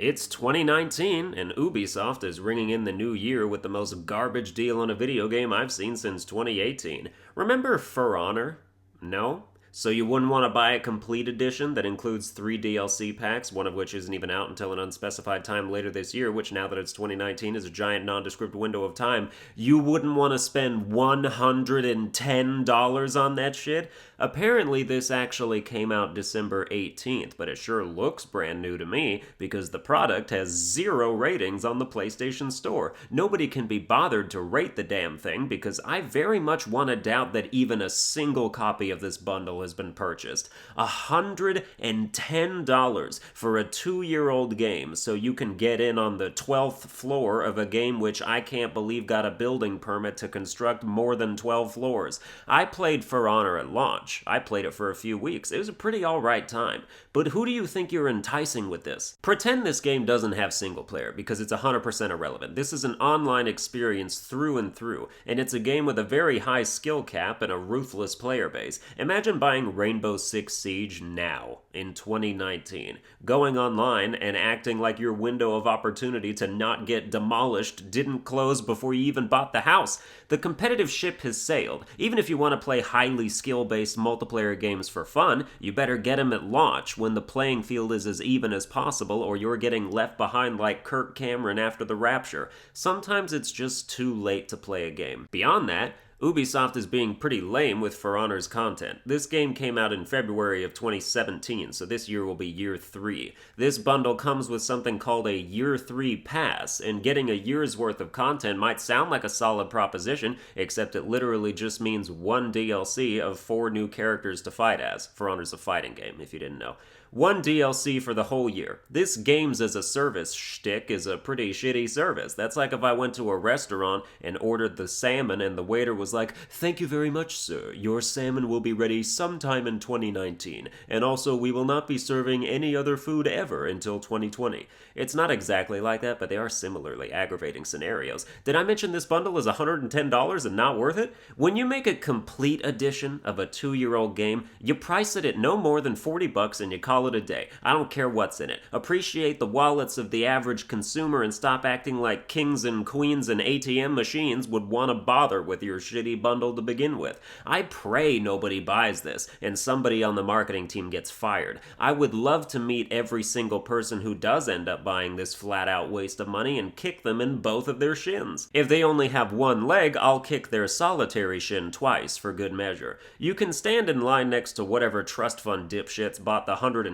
It's 2019, and Ubisoft is ringing in the new year with the most garbage deal on a video game I've seen since 2018. Remember For Honor? No? So you wouldn't want to buy a complete edition that includes 3 DLC packs, one of which isn't even out until an unspecified time later this year, which now that it's 2019 is a giant nondescript window of time. You wouldn't want to spend $110 on that shit? Apparently this actually came out December 18th, but it sure looks brand new to me because the product has 0 ratings on the PlayStation Store. Nobody can be bothered to rate the damn thing because I very much want to doubt that even a single copy of this bundle has been purchased. $110 for a 2-year-old game so you can get in on the 12th floor of a game which I can't believe got a building permit to construct more than 12 floors. I played For Honor at launch. I played it for a few weeks. It was a pretty alright time. But who do you think you're enticing with this? Pretend this game doesn't have single player because it's 100% irrelevant. This is an online experience through and through, and it's a game with a very high skill cap and a ruthless player base. Imagine buying Rainbow Six Siege now, in 2019, going online and acting like your window of opportunity to not get demolished didn't close before you even bought the house. The competitive ship has sailed. Even if you want to play highly skill-based multiplayer games for fun, you better get them at launch when the playing field is as even as possible, or you're getting left behind like Kirk Cameron after the Rapture. Sometimes it's just too late to play a game. Beyond that, Ubisoft is being pretty lame with For Honor's content. This game came out in February of 2017, so this year will be year 3. This bundle comes with something called a year 3 pass, and getting a year's worth of content might sound like a solid proposition, except it literally just means 1 DLC of 4 new characters to fight as. For Honor's a fighting game, if you didn't know. 1 DLC for the whole year. This games as a service shtick is a pretty shitty service. That's like if I went to a restaurant and ordered the salmon and the waiter was like, "Thank you very much, sir. Your salmon will be ready sometime in 2019. And also, we will not be serving any other food ever until 2020. It's not exactly like that, but they are similarly aggravating scenarios. Did I mention this bundle is $110 and not worth it? When you make a complete edition of a 2-year-old game, you price it at no more than $40 and you call it a day. I don't care what's in it. Appreciate the wallets of the average consumer and stop acting like kings and queens and ATM machines would want to bother with your shitty bundle to begin with. I pray nobody buys this and somebody on the marketing team gets fired. I would love to meet every single person who does end up buying this flat-out waste of money and kick them in both of their shins. If they only have one leg, I'll kick their solitary shin twice for good measure. You can stand in line next to whatever trust fund dipshits bought the $150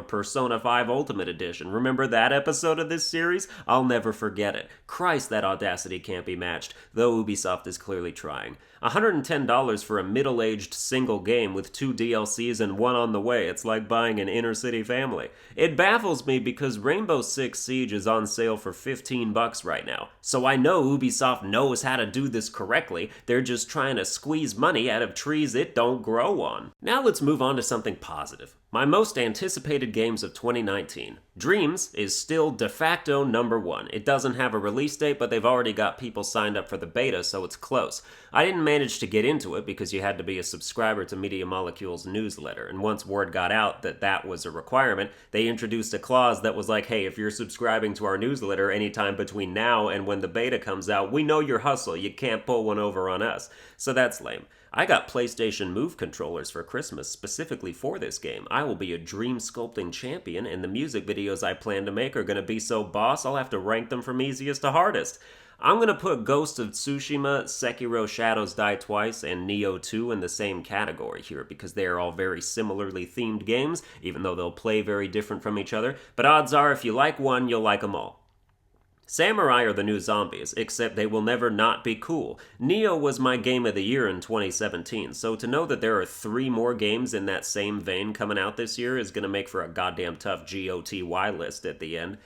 Persona 5 Ultimate Edition. Remember that episode of this series? I'll never forget it. Christ, that audacity can't be matched, though Ubisoft is clearly trying. $110 for a middle-aged single game with 2 DLCs and 1 on the way. It's like buying an inner-city family. It baffles me because Rainbow Six Siege is on sale for $15 right now. So I know Ubisoft knows how to do this correctly. They're just trying to squeeze money out of trees it don't grow on. Now let's move on to something positive. My most anticipated games of 2019. Dreams is still de facto number 1. It doesn't have a release date, but they've already got people signed up for the beta, so it's close. I didn't manage to get into it because you had to be a subscriber to Media Molecule's newsletter, and once word got out that that was a requirement, they introduced a clause that was like, hey, if you're subscribing to our newsletter anytime between now and when the beta comes out, we know your hustle, you can't pull one over on us. So that's lame. I got PlayStation Move controllers for Christmas specifically for this game. I will be a dream sculpting champion, and the music videos I plan to make are going to be so boss I'll have to rank them from easiest to hardest. I'm going to put Ghost of Tsushima, Sekiro Shadows Die Twice, and Nioh 2 in the same category here because they are all very similarly themed games, even though they'll play very different from each other. But odds are if you like one, you'll like them all. Samurai are the new zombies, except they will never not be cool. Nioh was my game of the year in 2017, so to know that there are 3 more games in that same vein coming out this year is going to make for a goddamn tough GOTY list at the end.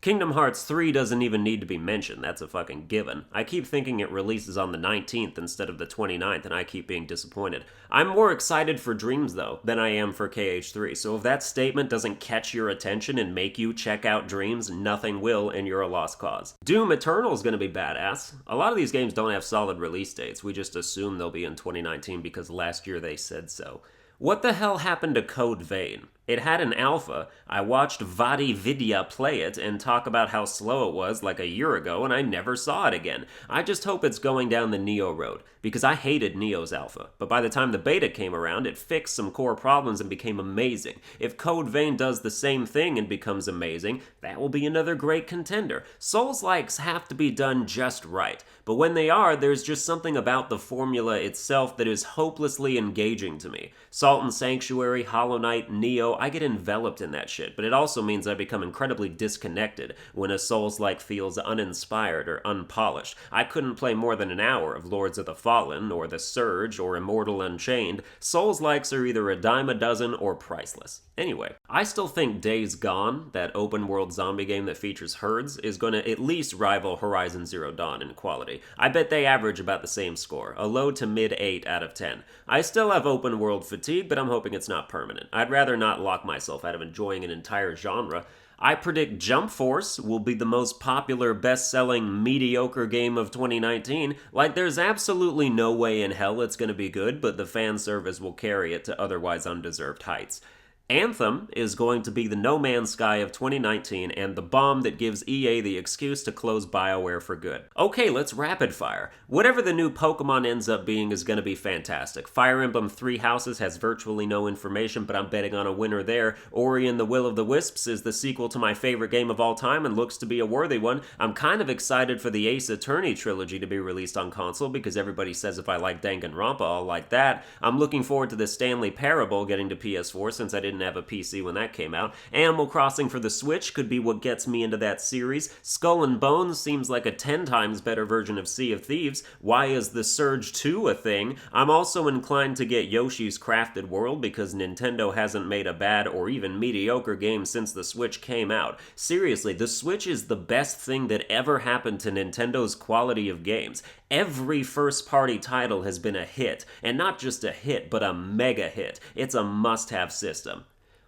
Kingdom Hearts 3 doesn't even need to be mentioned, that's a fucking given. I keep thinking it releases on the 19th instead of the 29th, and I keep being disappointed. I'm more excited for Dreams, though, than I am for KH3, so if that statement doesn't catch your attention and make you check out Dreams, nothing will, and you're a lost cause. Doom Eternal is gonna be badass. A lot of these games don't have solid release dates, we just assume they'll be in 2019 because last year they said so. What the hell happened to Code Vein? It had an alpha. I watched Vadi Vidya play it and talk about how slow it was like a year ago, and I never saw it again. I just hope it's going down the Neo road, because I hated Neo's alpha. But by the time the beta came around, it fixed some core problems and became amazing. If Code Vein does the same thing and becomes amazing, that will be another great contender. Souls-likes have to be done just right, but when they are, there's just something about the formula itself that is hopelessly engaging to me. Salt and Sanctuary, Hollow Knight, Neo, I get enveloped in that shit, but it also means I become incredibly disconnected when a Souls-like feels uninspired or unpolished. I couldn't play more than an hour of Lords of the Fallen, or The Surge, or Immortal Unchained. Souls-likes are either a dime a dozen or priceless. Anyway, I still think Days Gone, that open-world zombie game that features herds, is going to at least rival Horizon Zero Dawn in quality. I bet they average about the same score, a low to mid 8 out of 10. I still have open-world fatigue, but I'm hoping it's not permanent. I'd rather not lock myself out of enjoying an entire genre. I predict Jump Force will be the most popular, best-selling, mediocre game of 2019. Like, there's absolutely no way in hell it's going to be good, but the fan service will carry it to otherwise undeserved heights. Anthem is going to be the No Man's Sky of 2019 and the bomb that gives EA the excuse to close BioWare for good. Okay, let's rapid fire. Whatever the new Pokemon ends up being is going to be fantastic. Fire Emblem Three Houses has virtually no information, but I'm betting on a winner there. Ori and the Will of the Wisps is the sequel to my favorite game of all time and looks to be a worthy one. I'm kind of excited for the Ace Attorney trilogy to be released on console because everybody says if I like Danganronpa, I'll like that. I'm looking forward to the Stanley Parable getting to PS4 since I didn't have a PC when that came out. Animal Crossing for the Switch could be what gets me into that series. Skull and Bones seems like a 10 times better version of Sea of Thieves. Why is The Surge 2 a thing? I'm also inclined to get Yoshi's Crafted World because Nintendo hasn't made a bad or even mediocre game since the Switch came out. Seriously, the Switch is the best thing that ever happened to Nintendo's quality of games. Every first-party title has been a hit, and not just a hit, but a mega hit. It's a must-have system.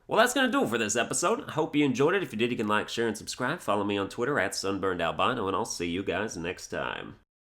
Well, that's going to do it for this episode. I hope you enjoyed it. If you did, you can like, share, and subscribe. Follow me on Twitter at Sunburned Albino, and I'll see you guys next time.